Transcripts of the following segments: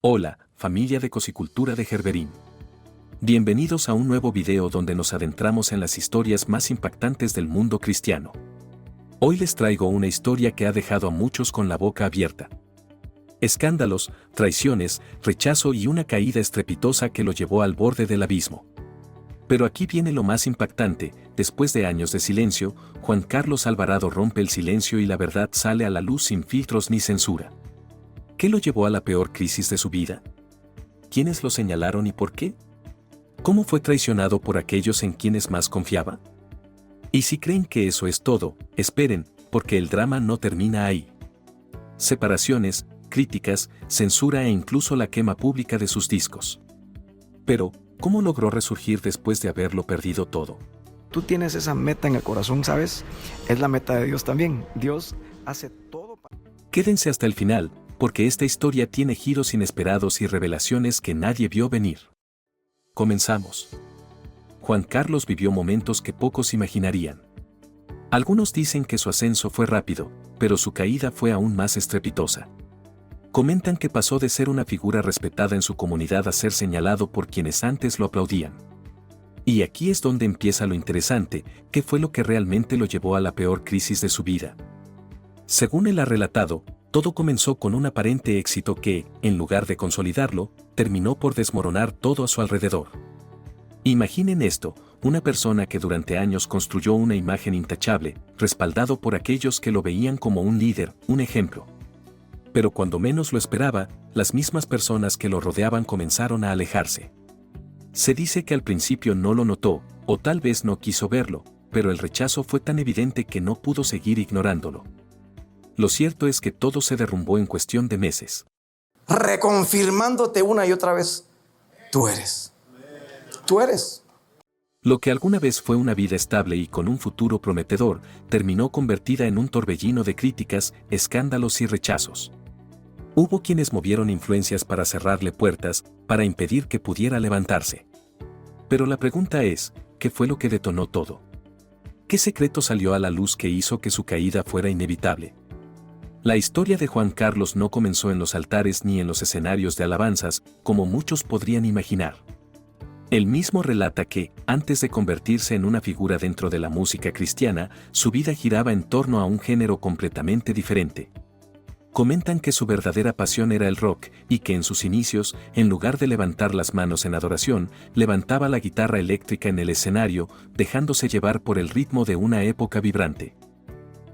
Hola, familia de Cosicultura de Gerberín. Bienvenidos a un nuevo video donde nos adentramos en las historias más impactantes del mundo cristiano. Hoy les traigo una historia que ha dejado a muchos con la boca abierta. Escándalos, traiciones, rechazo y una caída estrepitosa que lo llevó al borde del abismo. Pero aquí viene lo más impactante: después de años de silencio, Juan Carlos Alvarado rompe el silencio y la verdad sale a la luz sin filtros ni censura. ¿Qué lo llevó a la peor crisis de su vida? ¿Quiénes lo señalaron y por qué? ¿Cómo fue traicionado por aquellos en quienes más confiaba? Y si creen que eso es todo, esperen, porque el drama no termina ahí. Separaciones, críticas, censura e incluso la quema pública de sus discos. Pero, ¿cómo logró resurgir después de haberlo perdido todo? Tú tienes esa meta en el corazón, ¿sabes? Es la meta de Dios también. Dios hace todo para... Quédense hasta el final, porque esta historia tiene giros inesperados y revelaciones que nadie vio venir. Comenzamos. Juan Carlos vivió momentos que pocos imaginarían. Algunos dicen que su ascenso fue rápido, pero su caída fue aún más estrepitosa. Comentan que pasó de ser una figura respetada en su comunidad a ser señalado por quienes antes lo aplaudían. Y aquí es donde empieza lo interesante: ¿qué fue lo que realmente lo llevó a la peor crisis de su vida? Según él ha relatado, todo comenzó con un aparente éxito que, en lugar de consolidarlo, terminó por desmoronar todo a su alrededor. Imaginen esto: una persona que durante años construyó una imagen intachable, respaldado por aquellos que lo veían como un líder, un ejemplo. Pero cuando menos lo esperaba, las mismas personas que lo rodeaban comenzaron a alejarse. Se dice que al principio no lo notó, o tal vez no quiso verlo, pero el rechazo fue tan evidente que no pudo seguir ignorándolo. Lo cierto es que todo se derrumbó en cuestión de meses. Reconfirmándote una y otra vez: tú eres. Tú eres. Lo que alguna vez fue una vida estable y con un futuro prometedor, terminó convertida en un torbellino de críticas, escándalos y rechazos. Hubo quienes movieron influencias para cerrarle puertas, para impedir que pudiera levantarse. Pero la pregunta es: ¿qué fue lo que detonó todo? ¿Qué secreto salió a la luz que hizo que su caída fuera inevitable? La historia de Juan Carlos no comenzó en los altares ni en los escenarios de alabanzas, como muchos podrían imaginar. Él mismo relata que, antes de convertirse en una figura dentro de la música cristiana, su vida giraba en torno a un género completamente diferente. Comentan que su verdadera pasión era el rock, y que en sus inicios, en lugar de levantar las manos en adoración, levantaba la guitarra eléctrica en el escenario, dejándose llevar por el ritmo de una época vibrante.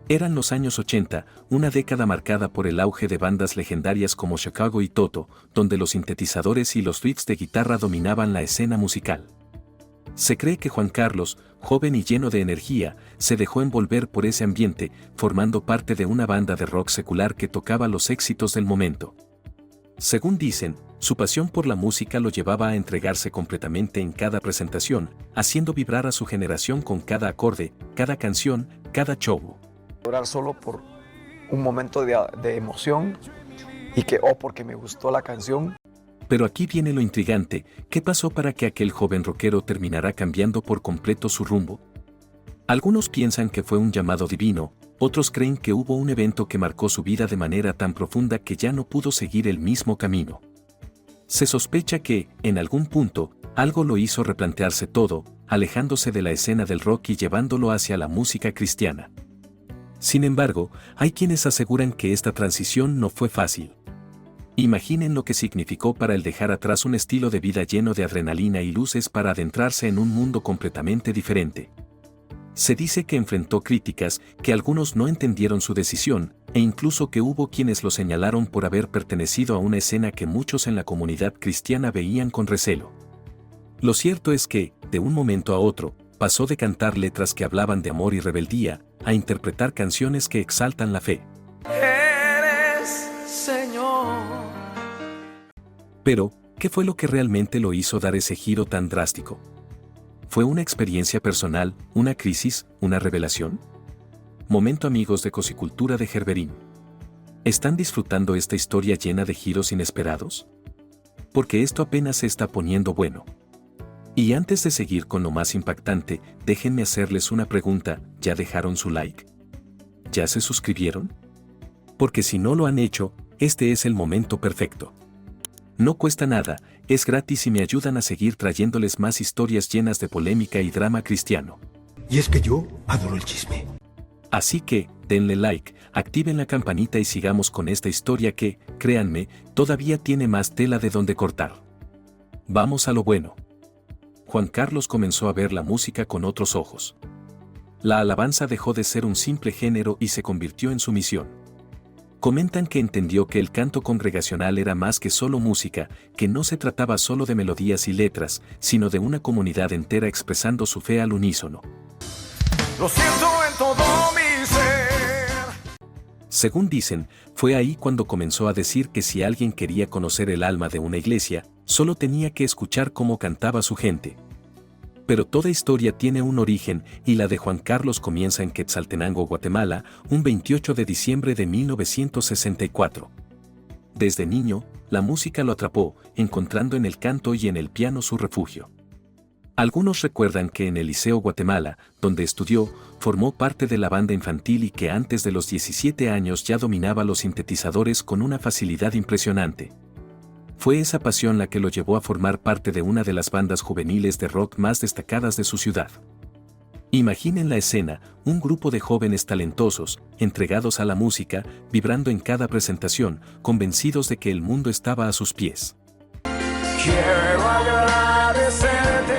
Eran los años 80, una década marcada por el auge de bandas legendarias como Chicago y Toto, donde los sintetizadores y los riffs de guitarra dominaban la escena musical. Se cree que Juan Carlos, joven y lleno de energía, se dejó envolver por ese ambiente, formando parte de una banda de rock secular que tocaba los éxitos del momento. Según dicen, su pasión por la música lo llevaba a entregarse completamente en cada presentación, haciendo vibrar a su generación con cada acorde, cada canción, cada show. Orar solo por un momento de emoción y que, porque me gustó la canción. Pero aquí viene lo intrigante: ¿qué pasó para que aquel joven rockero terminara cambiando por completo su rumbo? Algunos piensan que fue un llamado divino, otros creen que hubo un evento que marcó su vida de manera tan profunda que ya no pudo seguir el mismo camino. Se sospecha que, en algún punto, algo lo hizo replantearse todo, alejándose de la escena del rock y llevándolo hacia la música cristiana. Sin embargo, hay quienes aseguran que esta transición no fue fácil. Imaginen lo que significó para él dejar atrás un estilo de vida lleno de adrenalina y luces para adentrarse en un mundo completamente diferente. Se dice que enfrentó críticas, que algunos no entendieron su decisión, e incluso que hubo quienes lo señalaron por haber pertenecido a una escena que muchos en la comunidad cristiana veían con recelo. Lo cierto es que, de un momento a otro, pasó de cantar letras que hablaban de amor y rebeldía, a interpretar canciones que exaltan la fe. Eres, Señor. Pero, ¿qué fue lo que realmente lo hizo dar ese giro tan drástico? ¿Fue una experiencia personal, una crisis, una revelación? Momento, amigos de Cosicultura de Gerberín. ¿Están disfrutando esta historia llena de giros inesperados? Porque esto apenas se está poniendo bueno. Y antes de seguir con lo más impactante, déjenme hacerles una pregunta: ¿ya dejaron su like? ¿Ya se suscribieron? Porque si no lo han hecho, este es el momento perfecto. No cuesta nada, es gratis y me ayudan a seguir trayéndoles más historias llenas de polémica y drama cristiano. Y es que yo adoro el chisme. Así que, denle like, activen la campanita y sigamos con esta historia que, créanme, todavía tiene más tela de donde cortar. Vamos a lo bueno. Juan Carlos comenzó a ver la música con otros ojos. La alabanza dejó de ser un simple género y se convirtió en su misión. Comentan que entendió que el canto congregacional era más que solo música, que no se trataba solo de melodías y letras, sino de una comunidad entera expresando su fe al unísono. Lo siento en todo mi ser. Según dicen, fue ahí cuando comenzó a decir que si alguien quería conocer el alma de una iglesia, solo tenía que escuchar cómo cantaba su gente. Pero toda historia tiene un origen y la de Juan Carlos comienza en Quetzaltenango, Guatemala, un 28 de diciembre de 1964. Desde niño, la música lo atrapó, encontrando en el canto y en el piano su refugio. Algunos recuerdan que en el Liceo Guatemala, donde estudió, formó parte de la banda infantil y que antes de los 17 años ya dominaba los sintetizadores con una facilidad impresionante. Fue esa pasión la que lo llevó a formar parte de una de las bandas juveniles de rock más destacadas de su ciudad. Imaginen la escena, un grupo de jóvenes talentosos, entregados a la música, vibrando en cada presentación, convencidos de que el mundo estaba a sus pies. Quiero agradecerte.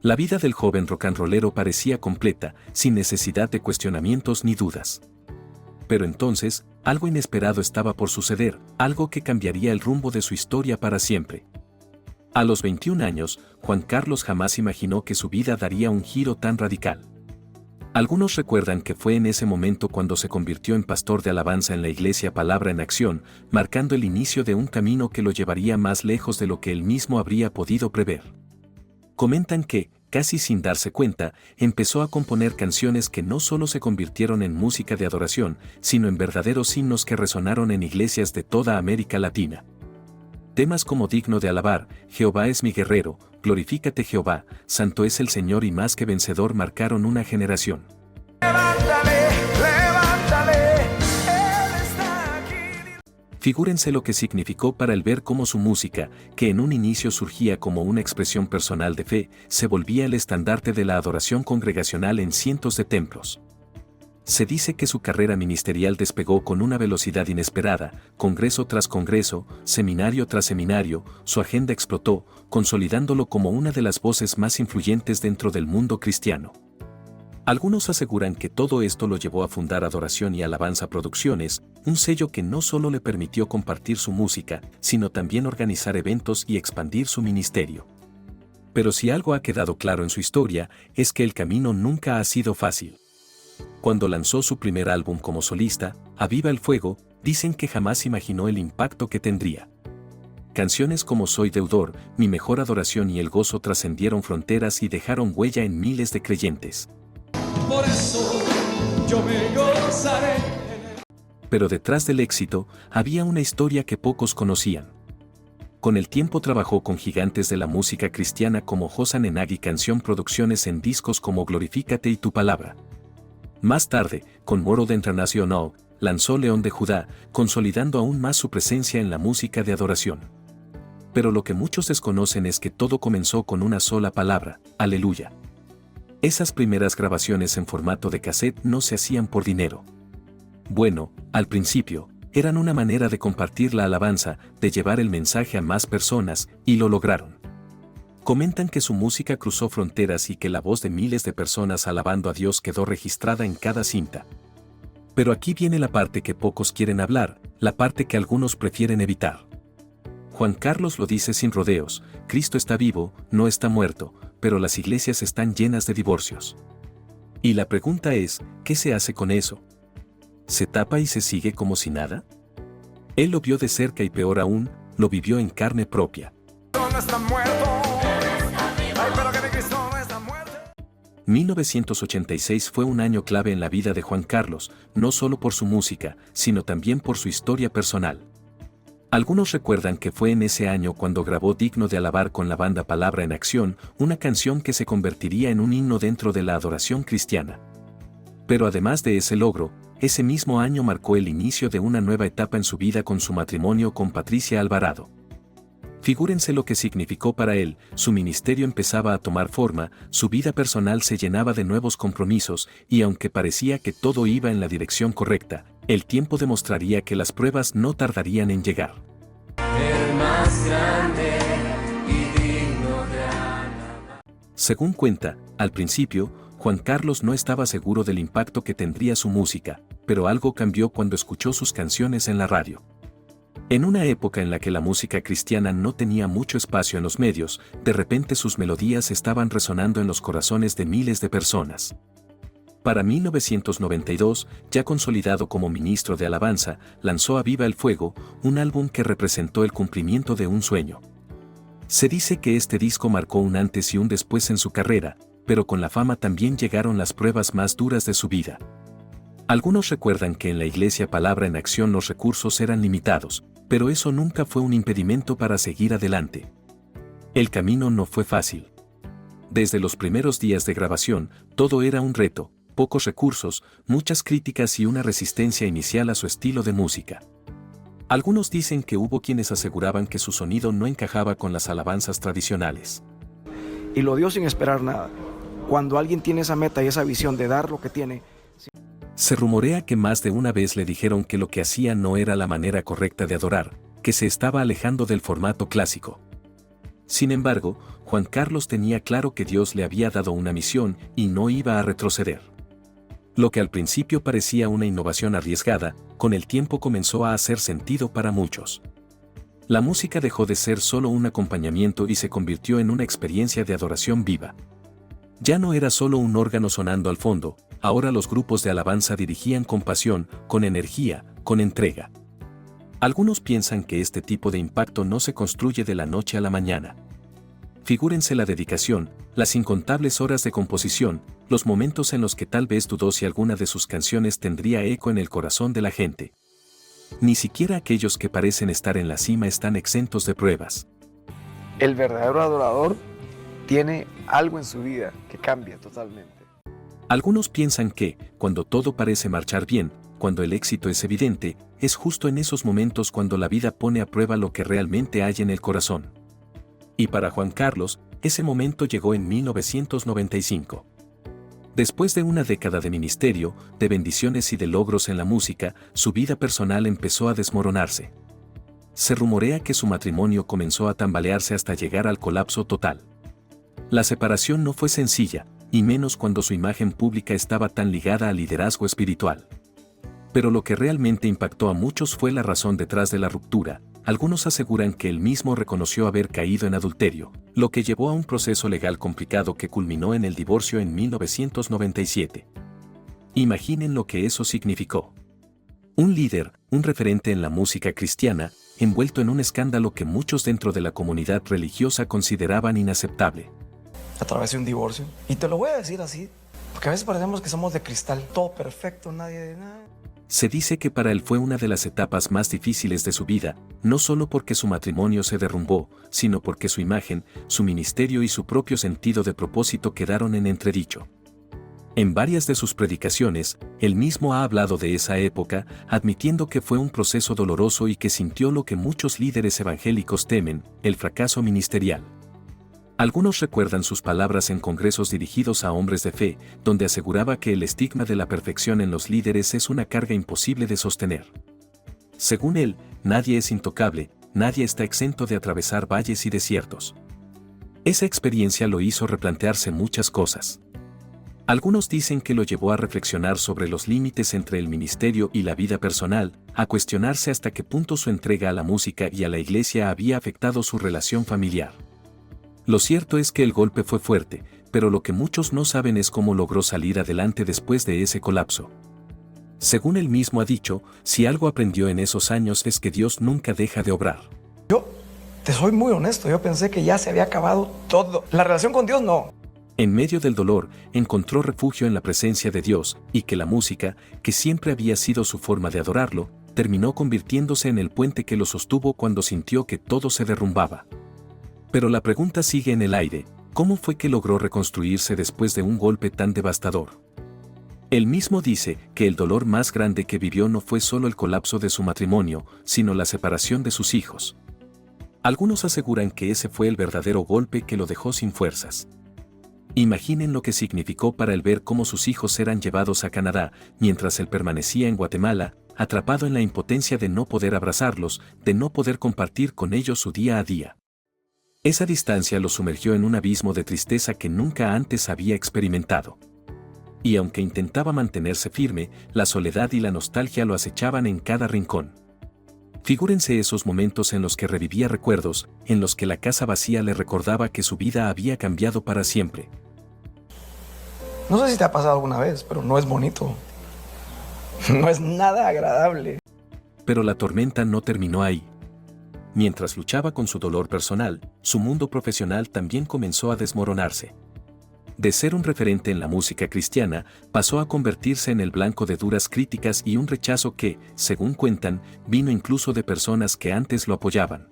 La vida del joven rocanrolero parecía completa, sin necesidad de cuestionamientos ni dudas. Pero entonces, algo inesperado estaba por suceder, algo que cambiaría el rumbo de su historia para siempre. A los 21 años, Juan Carlos jamás imaginó que su vida daría un giro tan radical. Algunos recuerdan que fue en ese momento cuando se convirtió en pastor de alabanza en la iglesia Palabra en Acción, marcando el inicio de un camino que lo llevaría más lejos de lo que él mismo habría podido prever. Comentan que, casi sin darse cuenta, empezó a componer canciones que no solo se convirtieron en música de adoración, sino en verdaderos himnos que resonaron en iglesias de toda América Latina. Temas como Digno de alabar, Jehová es mi guerrero, Glorifícate Jehová, Santo es el Señor y Más que vencedor marcaron una generación. Levántale, levántale, Él está aquí. Figúrense lo que significó para él ver cómo su música, que en un inicio surgía como una expresión personal de fe, se volvía el estandarte de la adoración congregacional en cientos de templos. Se dice que su carrera ministerial despegó con una velocidad inesperada, congreso tras congreso, seminario tras seminario, su agenda explotó, consolidándolo como una de las voces más influyentes dentro del mundo cristiano. Algunos aseguran que todo esto lo llevó a fundar Adoración y Alabanza Producciones, un sello que no solo le permitió compartir su música, sino también organizar eventos y expandir su ministerio. Pero si algo ha quedado claro en su historia, es que el camino nunca ha sido fácil. Cuando lanzó su primer álbum como solista, Aviva el Fuego, dicen que jamás imaginó el impacto que tendría. Canciones como Soy deudor, Mi mejor adoración y El gozo trascendieron fronteras y dejaron huella en miles de creyentes. Por eso yo me gozaré. Pero detrás del éxito, había una historia que pocos conocían. Con el tiempo trabajó con gigantes de la música cristiana como Josan Enag y Canción Producciones en discos como Glorifícate y Tu Palabra. Más tarde, con Moro de Internacional, lanzó León de Judá, consolidando aún más su presencia en la música de adoración. Pero lo que muchos desconocen es que todo comenzó con una sola palabra, aleluya. Esas primeras grabaciones en formato de cassette no se hacían por dinero. Bueno, al principio, eran una manera de compartir la alabanza, de llevar el mensaje a más personas, y lo lograron. Comentan que su música cruzó fronteras y que la voz de miles de personas alabando a Dios quedó registrada en cada cinta. Pero aquí viene la parte que pocos quieren hablar, la parte que algunos prefieren evitar. Juan Carlos lo dice sin rodeos, Cristo está vivo, no está muerto, pero las iglesias están llenas de divorcios. Y la pregunta es, ¿qué se hace con eso? ¿Se tapa y se sigue como si nada? Él lo vio de cerca y peor aún, lo vivió en carne propia. No está muerto. Ay, pero que mi Cristo no está muerto. 1986 fue un año clave en la vida de Juan Carlos, no solo por su música, sino también por su historia personal. Algunos recuerdan que fue en ese año cuando grabó Digno de alabar con la banda Palabra en Acción, una canción que se convertiría en un himno dentro de la adoración cristiana. Pero además de ese logro, ese mismo año marcó el inicio de una nueva etapa en su vida con su matrimonio con Patricia Alvarado. Figúrense lo que significó para él, su ministerio empezaba a tomar forma, su vida personal se llenaba de nuevos compromisos, y aunque parecía que todo iba en la dirección correcta, el tiempo demostraría que las pruebas no tardarían en llegar. El más grande y digno de alabanza. Según cuenta, al principio, Juan Carlos no estaba seguro del impacto que tendría su música, pero algo cambió cuando escuchó sus canciones en la radio. En una época en la que la música cristiana no tenía mucho espacio en los medios, de repente sus melodías estaban resonando en los corazones de miles de personas. Para 1992, ya consolidado como ministro de alabanza, lanzó Aviva el Fuego, un álbum que representó el cumplimiento de un sueño. Se dice que este disco marcó un antes y un después en su carrera, pero con la fama también llegaron las pruebas más duras de su vida. Algunos recuerdan que en la iglesia Palabra en Acción los recursos eran limitados, pero eso nunca fue un impedimento para seguir adelante. El camino no fue fácil. Desde los primeros días de grabación, todo era un reto, pocos recursos, muchas críticas y una resistencia inicial a su estilo de música. Algunos dicen que hubo quienes aseguraban que su sonido no encajaba con las alabanzas tradicionales. Y lo dio sin esperar nada. Cuando alguien tiene esa meta y esa visión de dar lo que tiene. Se rumorea que más de una vez le dijeron que lo que hacía no era la manera correcta de adorar, que se estaba alejando del formato clásico. Sin embargo, Juan Carlos tenía claro que Dios le había dado una misión y no iba a retroceder. Lo que al principio parecía una innovación arriesgada, con el tiempo comenzó a hacer sentido para muchos. La música dejó de ser solo un acompañamiento y se convirtió en una experiencia de adoración viva. Ya no era solo un órgano sonando al fondo, ahora los grupos de alabanza dirigían con pasión, con energía, con entrega. Algunos piensan que este tipo de impacto no se construye de la noche a la mañana. Figúrense la dedicación, las incontables horas de composición, los momentos en los que tal vez dudó si alguna de sus canciones tendría eco en el corazón de la gente. Ni siquiera aquellos que parecen estar en la cima están exentos de pruebas. El verdadero adorador tiene algo en su vida que cambia totalmente. Algunos piensan que, cuando todo parece marchar bien, cuando el éxito es evidente, es justo en esos momentos cuando la vida pone a prueba lo que realmente hay en el corazón. Y para Juan Carlos, ese momento llegó en 1995. Después de una década de ministerio, de bendiciones y de logros en la música, su vida personal empezó a desmoronarse. Se rumorea que su matrimonio comenzó a tambalearse hasta llegar al colapso total. La separación no fue sencilla, y menos cuando su imagen pública estaba tan ligada al liderazgo espiritual. Pero lo que realmente impactó a muchos fue la razón detrás de la ruptura. Algunos aseguran que él mismo reconoció haber caído en adulterio, lo que llevó a un proceso legal complicado que culminó en el divorcio en 1997. Imaginen lo que eso significó. Un líder, un referente en la música cristiana, envuelto en un escándalo que muchos dentro de la comunidad religiosa consideraban inaceptable. Atravesé un divorcio. Y te lo voy a decir así, porque a veces parecemos que somos de cristal, todo perfecto, nadie de nada. Se dice que para él fue una de las etapas más difíciles de su vida, no solo porque su matrimonio se derrumbó, sino porque su imagen, su ministerio y su propio sentido de propósito quedaron en entredicho. En varias de sus predicaciones, él mismo ha hablado de esa época, admitiendo que fue un proceso doloroso y que sintió lo que muchos líderes evangélicos temen, el fracaso ministerial. Algunos recuerdan sus palabras en congresos dirigidos a hombres de fe, donde aseguraba que el estigma de la perfección en los líderes es una carga imposible de sostener. Según él, nadie es intocable, nadie está exento de atravesar valles y desiertos. Esa experiencia lo hizo replantearse muchas cosas. Algunos dicen que lo llevó a reflexionar sobre los límites entre el ministerio y la vida personal, a cuestionarse hasta qué punto su entrega a la música y a la iglesia había afectado su relación familiar. Lo cierto es que el golpe fue fuerte, pero lo que muchos no saben es cómo logró salir adelante después de ese colapso. Según él mismo ha dicho, si algo aprendió en esos años es que Dios nunca deja de obrar. Yo te soy muy honesto, yo pensé que ya se había acabado todo. La relación con Dios no. En medio del dolor, encontró refugio en la presencia de Dios, y que la música, que siempre había sido su forma de adorarlo, terminó convirtiéndose en el puente que lo sostuvo cuando sintió que todo se derrumbaba. Pero la pregunta sigue en el aire, ¿cómo fue que logró reconstruirse después de un golpe tan devastador? Él mismo dice que el dolor más grande que vivió no fue solo el colapso de su matrimonio, sino la separación de sus hijos. Algunos aseguran que ese fue el verdadero golpe que lo dejó sin fuerzas. Imaginen lo que significó para él ver cómo sus hijos eran llevados a Canadá, mientras él permanecía en Guatemala, atrapado en la impotencia de no poder abrazarlos, de no poder compartir con ellos su día a día. Esa distancia lo sumergió en un abismo de tristeza que nunca antes había experimentado. Y aunque intentaba mantenerse firme, la soledad y la nostalgia lo acechaban en cada rincón. Figúrense esos momentos en los que revivía recuerdos, en los que la casa vacía le recordaba que su vida había cambiado para siempre. No sé si te ha pasado alguna vez, pero no es bonito. No es nada agradable. Pero la tormenta no terminó ahí. Mientras luchaba con su dolor personal, su mundo profesional también comenzó a desmoronarse. De ser un referente en la música cristiana, pasó a convertirse en el blanco de duras críticas y un rechazo que, según cuentan, vino incluso de personas que antes lo apoyaban.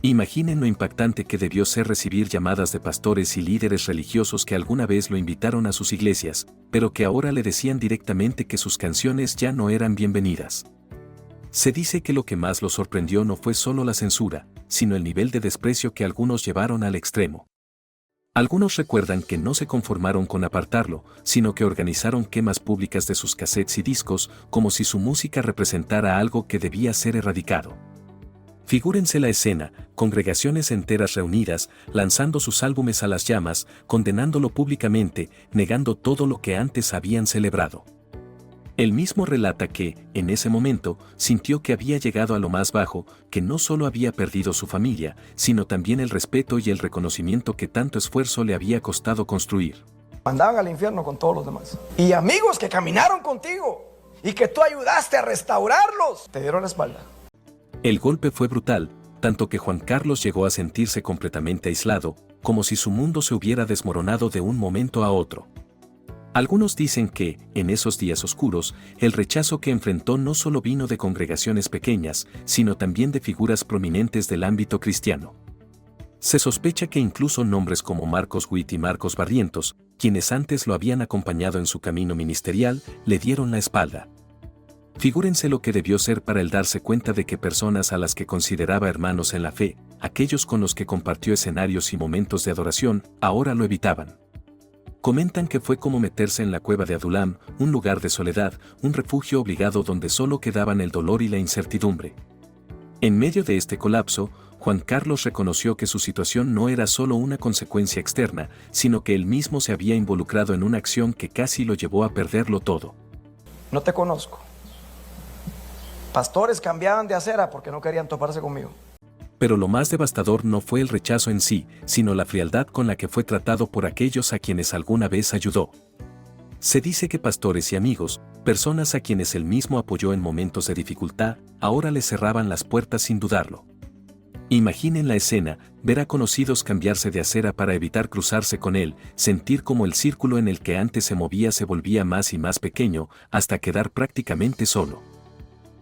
Imaginen lo impactante que debió ser recibir llamadas de pastores y líderes religiosos que alguna vez lo invitaron a sus iglesias, pero que ahora le decían directamente que sus canciones ya no eran bienvenidas. Se dice que lo que más lo sorprendió no fue solo la censura, sino el nivel de desprecio que algunos llevaron al extremo. Algunos recuerdan que no se conformaron con apartarlo, sino que organizaron quemas públicas de sus cassettes y discos, como si su música representara algo que debía ser erradicado. Figúrense la escena, congregaciones enteras reunidas, lanzando sus álbumes a las llamas, condenándolo públicamente, negando todo lo que antes habían celebrado. Él mismo relata que, en ese momento, sintió que había llegado a lo más bajo, que no solo había perdido su familia, sino también el respeto y el reconocimiento que tanto esfuerzo le había costado construir. Mandaban al infierno con todos los demás. Y amigos que caminaron contigo y que tú ayudaste a restaurarlos, te dieron la espalda. El golpe fue brutal, tanto que Juan Carlos llegó a sentirse completamente aislado, como si su mundo se hubiera desmoronado de un momento a otro. Algunos dicen que, en esos días oscuros, el rechazo que enfrentó no solo vino de congregaciones pequeñas, sino también de figuras prominentes del ámbito cristiano. Se sospecha que incluso nombres como Marcos Witt y Marcos Barrientos, quienes antes lo habían acompañado en su camino ministerial, le dieron la espalda. Figúrense lo que debió ser para él darse cuenta de que personas a las que consideraba hermanos en la fe, aquellos con los que compartió escenarios y momentos de adoración, ahora lo evitaban. Comentan que fue como meterse en la cueva de Adulam, un lugar de soledad, un refugio obligado donde solo quedaban el dolor y la incertidumbre. En medio de este colapso, Juan Carlos reconoció que su situación no era solo una consecuencia externa, sino que él mismo se había involucrado en una acción que casi lo llevó a perderlo todo. No te conozco. Pastores cambiaban de acera porque no querían toparse conmigo. Pero lo más devastador no fue el rechazo en sí, sino la frialdad con la que fue tratado por aquellos a quienes alguna vez ayudó. Se dice que pastores y amigos, personas a quienes él mismo apoyó en momentos de dificultad, ahora le cerraban las puertas sin dudarlo. Imaginen la escena, ver a conocidos cambiarse de acera para evitar cruzarse con él, sentir como el círculo en el que antes se movía se volvía más y más pequeño, hasta quedar prácticamente solo.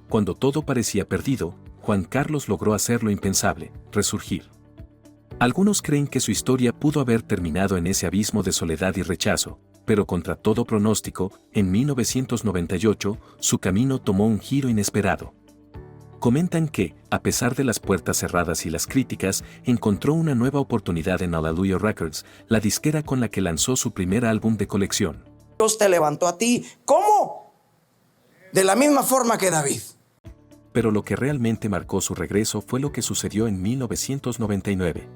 Cuando todo parecía perdido, Juan Carlos logró hacer lo impensable, resurgir. Algunos creen que su historia pudo haber terminado en ese abismo de soledad y rechazo, pero contra todo pronóstico, en 1998, su camino tomó un giro inesperado. Comentan que, a pesar de las puertas cerradas y las críticas, encontró una nueva oportunidad en Hallelujah Records, la disquera con la que lanzó su primer álbum de colección. Dios te levantó a ti. ¿Cómo? De la misma forma que David. Pero lo que realmente marcó su regreso fue lo que sucedió en 1999.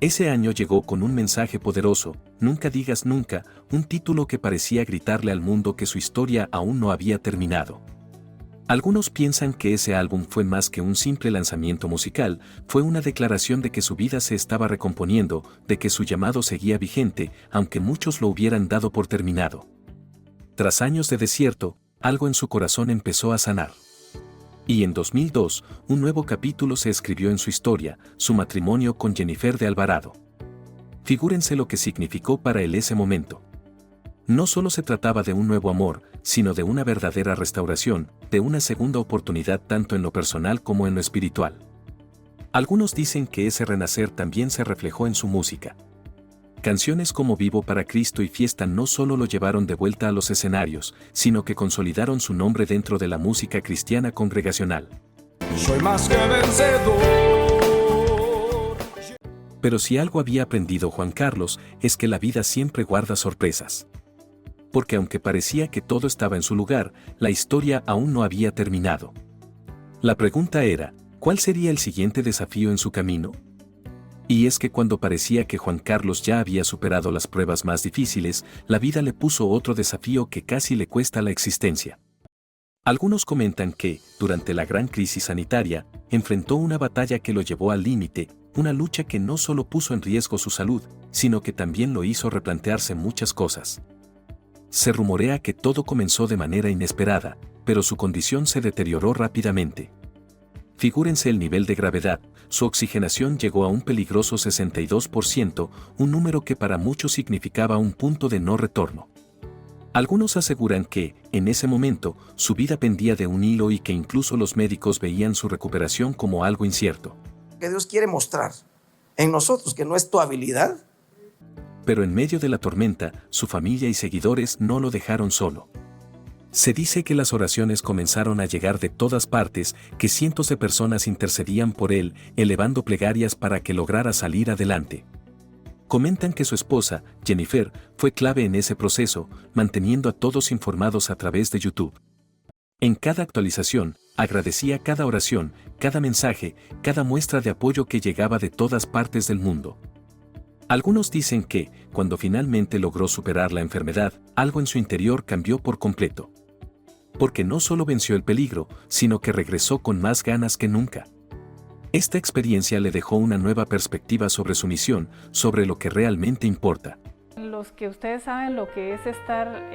Ese año llegó con un mensaje poderoso, Nunca digas nunca, un título que parecía gritarle al mundo que su historia aún no había terminado. Algunos piensan que ese álbum fue más que un simple lanzamiento musical, fue una declaración de que su vida se estaba recomponiendo, de que su llamado seguía vigente, aunque muchos lo hubieran dado por terminado. Tras años de desierto, algo en su corazón empezó a sanar. Y en 2002, un nuevo capítulo se escribió en su historia, su matrimonio con Jennifer de Alvarado. Figúrense lo que significó para él ese momento. No solo se trataba de un nuevo amor, sino de una verdadera restauración, de una segunda oportunidad tanto en lo personal como en lo espiritual. Algunos dicen que ese renacer también se reflejó en su música. Canciones como Vivo para Cristo y Fiesta no solo lo llevaron de vuelta a los escenarios, sino que consolidaron su nombre dentro de la música cristiana congregacional. Soy más que vencedor. Pero si algo había aprendido Juan Carlos es que la vida siempre guarda sorpresas. Porque aunque parecía que todo estaba en su lugar, la historia aún no había terminado. La pregunta era, ¿cuál sería el siguiente desafío en su camino? Y es que cuando parecía que Juan Carlos ya había superado las pruebas más difíciles, la vida le puso otro desafío que casi le cuesta la existencia. Algunos comentan que, durante la gran crisis sanitaria, enfrentó una batalla que lo llevó al límite, una lucha que no solo puso en riesgo su salud, sino que también lo hizo replantearse muchas cosas. Se rumorea que todo comenzó de manera inesperada, pero su condición se deterioró rápidamente. Figúrense el nivel de gravedad, su oxigenación llegó a un peligroso 62%, un número que para muchos significaba un punto de no retorno. Algunos aseguran que, en ese momento, su vida pendía de un hilo y que incluso los médicos veían su recuperación como algo incierto. Que Dios quiere mostrar en nosotros que no es tu habilidad. Pero en medio de la tormenta, su familia y seguidores no lo dejaron solo. Se dice que las oraciones comenzaron a llegar de todas partes, que cientos de personas intercedían por él, elevando plegarias para que lograra salir adelante. Comentan que su esposa, Jennifer, fue clave en ese proceso, manteniendo a todos informados a través de YouTube. En cada actualización, agradecía cada oración, cada mensaje, cada muestra de apoyo que llegaba de todas partes del mundo. Algunos dicen que, cuando finalmente logró superar la enfermedad, algo en su interior cambió por completo. Porque no solo venció el peligro, sino que regresó con más ganas que nunca. Esta experiencia le dejó una nueva perspectiva sobre su misión, sobre lo que realmente importa. Los que ustedes saben lo que es estar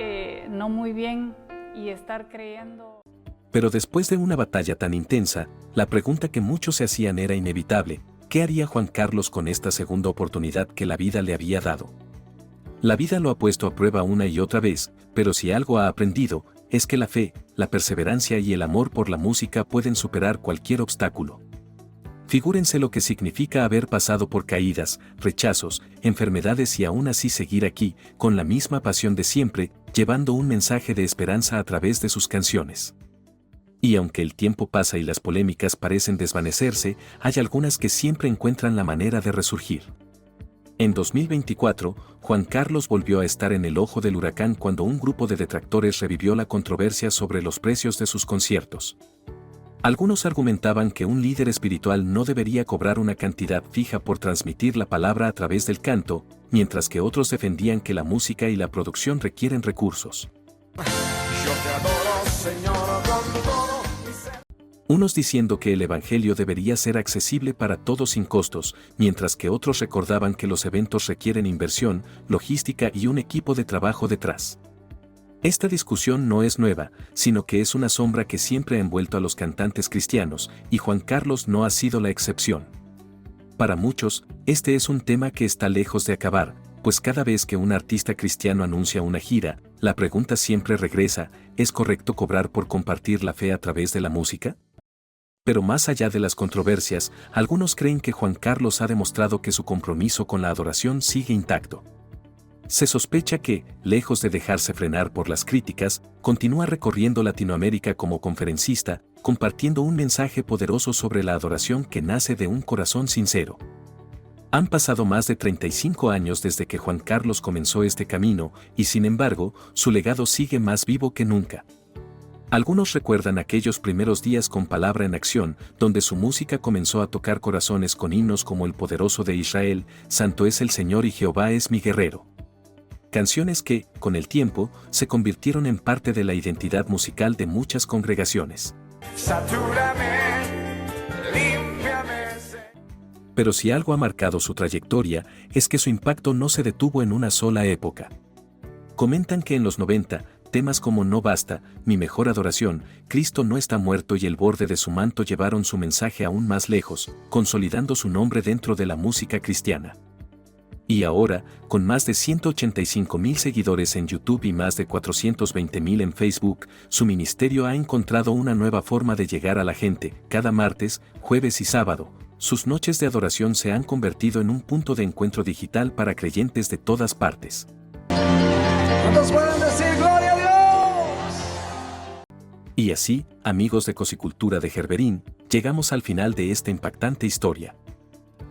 no muy bien y estar creyendo. Pero después de una batalla tan intensa, la pregunta que muchos se hacían era inevitable: ¿qué haría Juan Carlos con esta segunda oportunidad que la vida le había dado? La vida lo ha puesto a prueba una y otra vez, pero si algo ha aprendido, es que la fe, la perseverancia y el amor por la música pueden superar cualquier obstáculo. Figúrense lo que significa haber pasado por caídas, rechazos, enfermedades y aún así seguir aquí, con la misma pasión de siempre, llevando un mensaje de esperanza a través de sus canciones. Y aunque el tiempo pasa y las polémicas parecen desvanecerse, hay algunas que siempre encuentran la manera de resurgir. En 2024, Juan Carlos volvió a estar en el ojo del huracán cuando un grupo de detractores revivió la controversia sobre los precios de sus conciertos. Algunos argumentaban que un líder espiritual no debería cobrar una cantidad fija por transmitir la palabra a través del canto, mientras que otros defendían que la música y la producción requieren recursos. Yo te adoro, Señor, con todo mi ser. Unos diciendo que el evangelio debería ser accesible para todos sin costos, mientras que otros recordaban que los eventos requieren inversión, logística y un equipo de trabajo detrás. Esta discusión no es nueva, sino que es una sombra que siempre ha envuelto a los cantantes cristianos, y Juan Carlos no ha sido la excepción. Para muchos, este es un tema que está lejos de acabar, pues cada vez que un artista cristiano anuncia una gira, la pregunta siempre regresa: ¿es correcto cobrar por compartir la fe a través de la música? Pero más allá de las controversias, algunos creen que Juan Carlos ha demostrado que su compromiso con la adoración sigue intacto. Se sospecha que, lejos de dejarse frenar por las críticas, continúa recorriendo Latinoamérica como conferencista, compartiendo un mensaje poderoso sobre la adoración que nace de un corazón sincero. Han pasado más de 35 años desde que Juan Carlos comenzó este camino, y sin embargo, su legado sigue más vivo que nunca. Algunos recuerdan aquellos primeros días con Palabra en Acción, donde su música comenzó a tocar corazones con himnos como El Poderoso de Israel, Santo es el Señor y Jehová es mi guerrero. Canciones que, con el tiempo, se convirtieron en parte de la identidad musical de muchas congregaciones. Satúrame, límpiame. Pero si algo ha marcado su trayectoria, es que su impacto no se detuvo en una sola época. Comentan que en los 90, temas como No Basta, Mi Mejor Adoración, Cristo no está muerto y El Borde de su Manto llevaron su mensaje aún más lejos, consolidando su nombre dentro de la música cristiana. Y ahora, con más de 185,000 seguidores en YouTube y más de 420,000 en Facebook, su ministerio ha encontrado una nueva forma de llegar a la gente. Cada martes, jueves y sábado, sus noches de adoración se han convertido en un punto de encuentro digital para creyentes de todas partes. ¿Cuántos pueden decir gloria a Dios? Y así, amigos de Cosicultura de Gerberín, llegamos al final de esta impactante historia.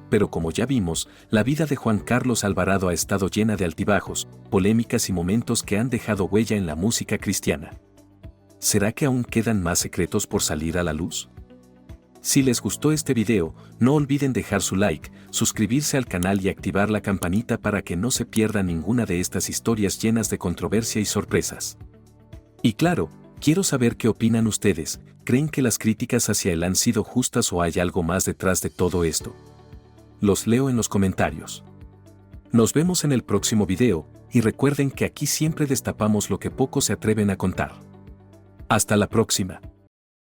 pero como ya vimos, la vida de Juan Carlos Alvarado ha estado llena de altibajos, polémicas y momentos que han dejado huella en la música cristiana. ¿Será que aún quedan más secretos por salir a la luz? Si les gustó este video, no olviden dejar su like, suscribirse al canal y activar la campanita para que no se pierda ninguna de estas historias llenas de controversia y sorpresas. Y claro, quiero saber qué opinan ustedes. ¿Creen que las críticas hacia él han sido justas o hay algo más detrás de todo esto? Los leo en los comentarios. Nos vemos en el próximo video, y recuerden que aquí siempre destapamos lo que pocos se atreven a contar. Hasta la próxima.